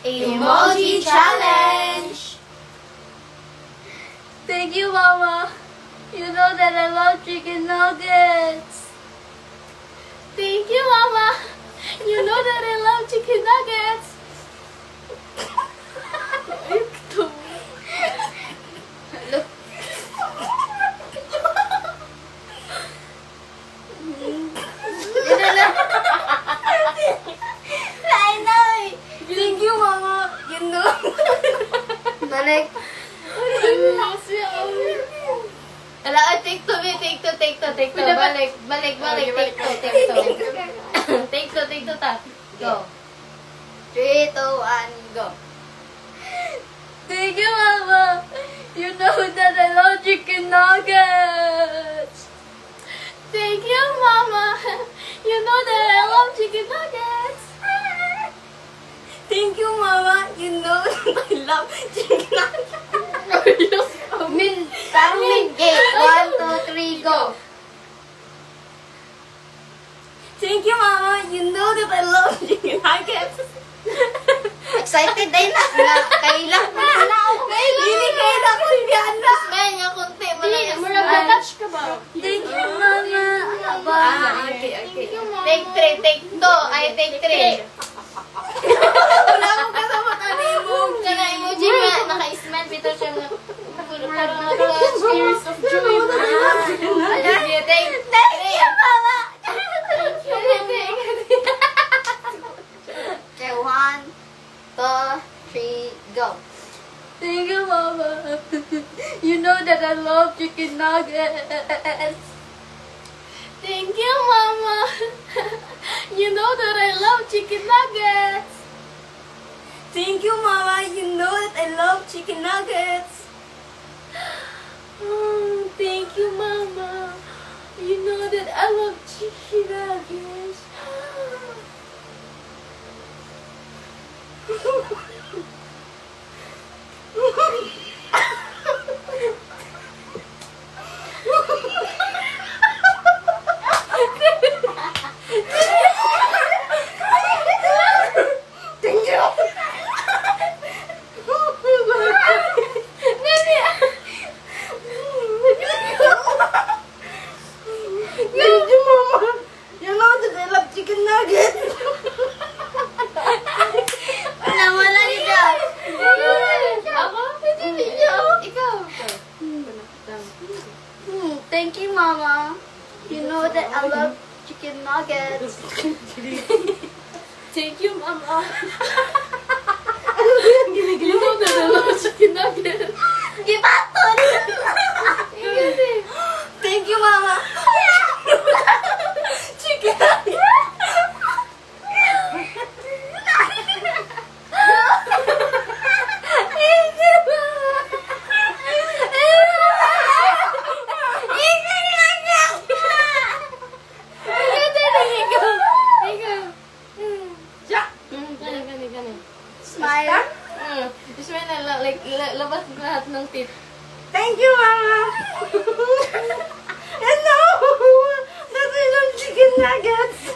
Emoji Challenge! Thank you, Mama. You know that I love chicken nuggets. Thank you, Mama. You know that I love chicken nuggets. Thank you, Mama. You know. Balik. Ala, take two, take two. Balik, take two. Take two, ta. Go. 3, 2, 1, go. Thank you, Mama. You know that I love chicken nuggets. Thank you, Mama. You know that I love chicken nuggets. Thank you, Mama. You know that I love chicken nuggets. Parang Okay, 1, 2, 3, go. Thank you, Mama. You know that I love chicken nuggets. Excited din na. Kailan mo na ako. Hindi kailan ko yan na. May nga kunti. touch ka ba? Thank you, Mama. Okay. Take three, take two. Ay, take three. Wala akong kasama emoji. Kana emoji nga, naka-smile bito siya nga. Parang naka-tears of joy. Olivia, take three. Mama. Thank you. Okay, 1, 2, 3, go. Thank you, Mama. You know that I love chicken nuggets. Thank you, Mama. You know that I love chicken nuggets. Thank you, Mama. You know that I love chicken nuggets. Thank you, Mama. You know that I love chicken nuggets. Thank you. Thank you, Mama. You know that I love chicken nuggets. Wala ikaw. Ako? Hindi niyo. Ikaw. Thank you, Mama. You know that I love chicken nuggets. Thank you, Mama. You know that I love chicken nuggets. Gibaton. Thank you, Mama. Chicken nuggets. Smile. Smile na, like, labas lahat ng teeth. Thank you, Mama. Hello. That's I love chicken nuggets.